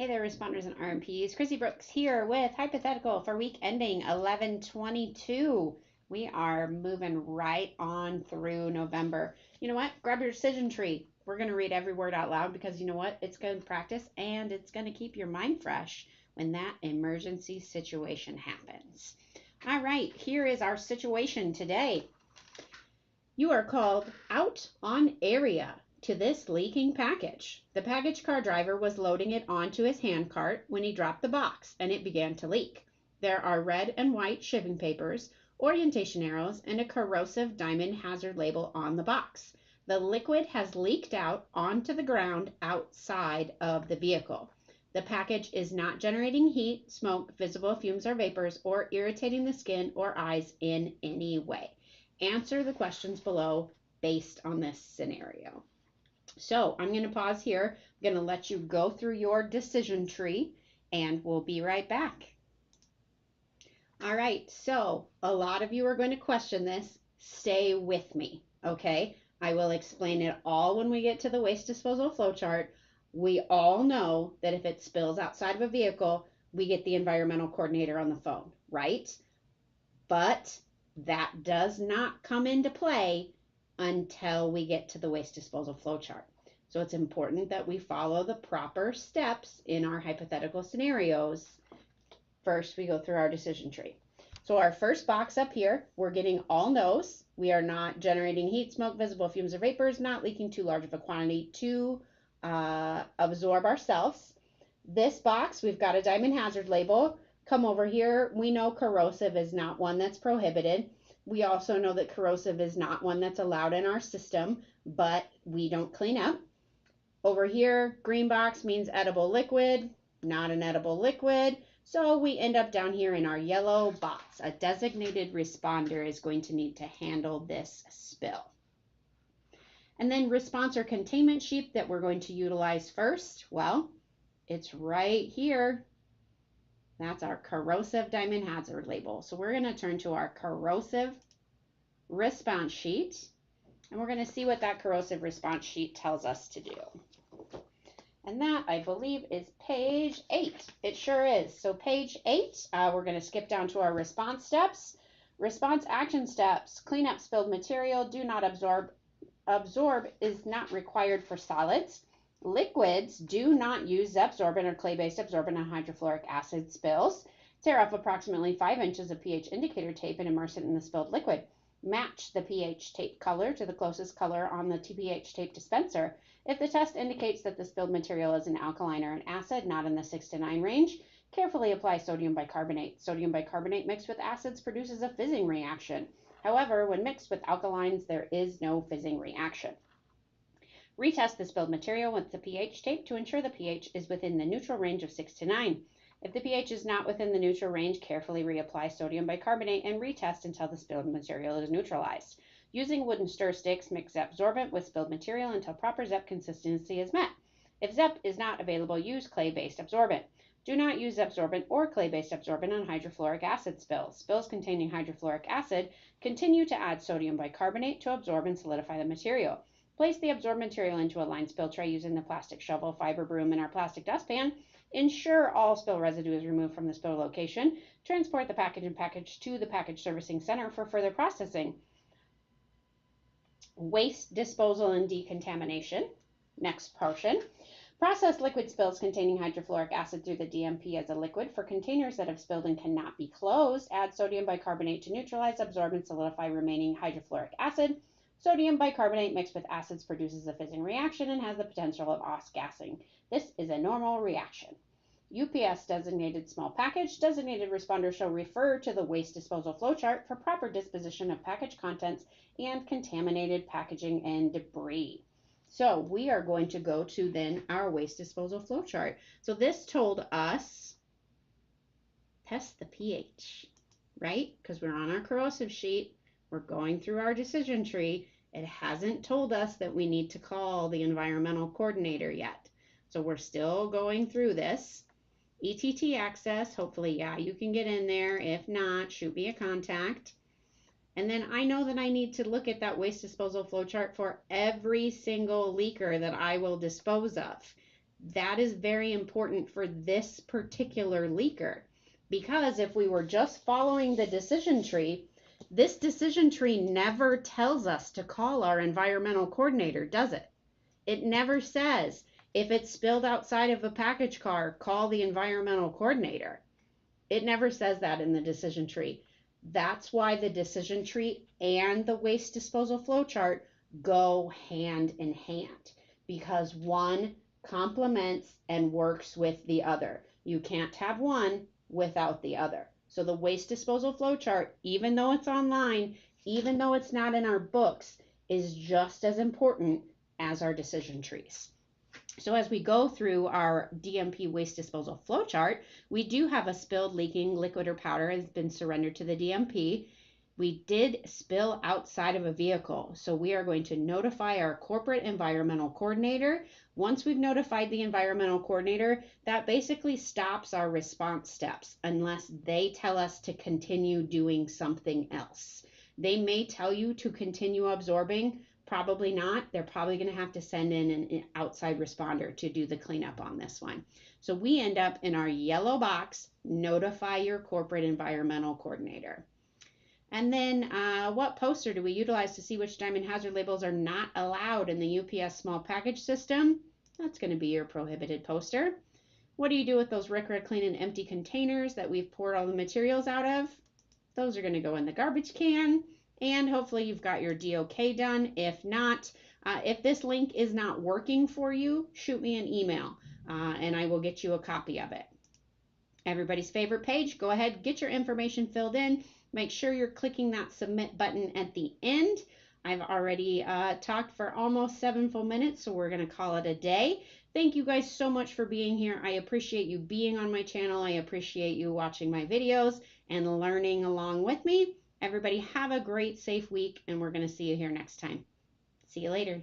Hey there, responders and RMPs. Chrissy Brooks here with Hypothetical for week ending 11/22. We are moving right on through November. You know what? Grab your decision tree. We're going to read every word out loud because you know what? It's good practice and it's going to keep your mind fresh when that emergency situation happens. All right, here is our situation today. You are called out on area to this leaking package. The package car driver was loading it onto his handcart when he dropped the box and it began to leak. There are red and white shipping papers, orientation arrows, and a corrosive diamond hazard label on the box. The liquid has leaked out onto the ground outside of the vehicle. The package is not generating heat, smoke, visible fumes or vapors, or irritating the skin or eyes in any way. Answer the questions below based on this scenario. So I'm going to pause here. I'm going to let you go through your decision tree and we'll be right back. All right, so a lot of you are going to question this. Stay with me, okay? I will explain it all when we get to the waste disposal flowchart. We all know that if it spills outside of a vehicle, we get the environmental coordinator on the phone, right? But that does not come into play until we get to the waste disposal flowchart. So it's important that we follow the proper steps in our hypothetical scenarios. First, we go through our decision tree. So our first box up here, we're getting all no's. We are not generating heat, smoke, visible fumes or vapors, not leaking too large of a quantity to absorb ourselves. This box, we've got a diamond hazard label. Come over here. We know corrosive is not one that's prohibited. We also know that corrosive is not one that's allowed in our system, but we don't clean up. Over here, green box means edible liquid, not an edible liquid. So we end up down here in our yellow box. A designated responder is going to need to handle this spill. And then response or containment sheet that we're going to utilize first. Well, it's right here. That's our corrosive diamond hazard label. So we're going to turn to our corrosive response sheet, and we're going to see what that corrosive response sheet tells us to do. And that, I believe, is page 8. It sure is. So page 8, we're going to skip down to our response steps. Response action steps. Clean up spilled material. Do not absorb. Absorb is not required for solids. Liquids, do not use Zepsorbent or clay-based absorbent on hydrofluoric acid spills. Tear off approximately 5 inches of pH indicator tape and immerse it in the spilled liquid. Match the pH tape color to the closest color on the pH tape dispenser. If the test indicates that the spilled material is an alkaline or an acid, not in the 6 to 9 range, carefully apply sodium bicarbonate. Sodium bicarbonate mixed with acids produces a fizzing reaction. However, when mixed with alkalines, there is no fizzing reaction. Retest the spilled material with the pH tape to ensure the pH is within the neutral range of 6 to 9. If the pH is not within the neutral range, carefully reapply sodium bicarbonate and retest until the spilled material is neutralized. Using wooden stir sticks, mix Zepsorbent with spilled material until proper Zep consistency is met. If Zep is not available, use clay-based absorbent. Do not use Zepsorbent or clay-based absorbent on hydrofluoric acid spills. Spills containing hydrofluoric acid continue to add sodium bicarbonate to absorb and solidify the material. Place the absorbed material into a lined spill tray using the plastic shovel, fiber broom, and our plastic dustpan. Ensure all spill residue is removed from the spill location. Transport the package and package to the package servicing center for further processing. Waste disposal and decontamination. Next portion. Process liquid spills containing hydrofluoric acid through the DMP as a liquid. For containers that have spilled and cannot be closed, add sodium bicarbonate to neutralize, absorb, and solidify remaining hydrofluoric acid. Sodium bicarbonate mixed with acids produces a fizzing reaction and has the potential of off-gassing. This is a normal reaction. UPS designated small package. Designated responder shall refer to the waste disposal flowchart for proper disposition of package contents and contaminated packaging and debris. So we are going to go to then our waste disposal flowchart. So this told us test the pH, right? Because we're on our corrosive sheet. We're going through our decision tree. It hasn't told us that we need to call the environmental coordinator yet. So we're still going through this. ETT access, hopefully, yeah, you can get in there. If not, shoot me a contact. And then I know that I need to look at that waste disposal flowchart for every single leaker that I will dispose of. That is very important for this particular leaker, because if we were just following the decision tree, this decision tree never tells us to call our environmental coordinator, does it? It never says, if it's spilled outside of a package car, call the environmental coordinator. It never says that in the decision tree. That's why the decision tree and the waste disposal flow chart go hand in hand, because one complements and works with the other. You can't have one without the other. So the waste disposal flow chart, even though it's online, even though it's not in our books, is just as important as our decision trees. So as we go through our DMP waste disposal flow chart, we do have a spilled, leaking liquid or powder has been surrendered to the DMP. We did spill outside of a vehicle, so we are going to notify our corporate environmental coordinator. Once we've notified the environmental coordinator, that basically stops our response steps unless they tell us to continue doing something else. They may tell you to continue absorbing. Probably not. They're probably going to have to send in an outside responder to do the cleanup on this one. So we end up in our yellow box, notify your corporate environmental coordinator. And then what poster do we utilize to see which diamond hazard labels are not allowed in the UPS small package system? That's going to be your prohibited poster. What do you do with those RCRA clean and empty containers that we've poured all the materials out of? Those are going to go in the garbage can. And hopefully you've got your DOK done. If not, if this link is not working for you, shoot me an email and I will get you a copy of it. Everybody's favorite page, go ahead, get your information filled in. Make sure you're clicking that submit button at the end. I've already talked for almost 7 full minutes, so we're going to call it a day. Thank you guys so much for being here. I appreciate you being on my channel. I appreciate you watching my videos and learning along with me. Everybody have a great, safe week, and we're going to see you here next time. See you later.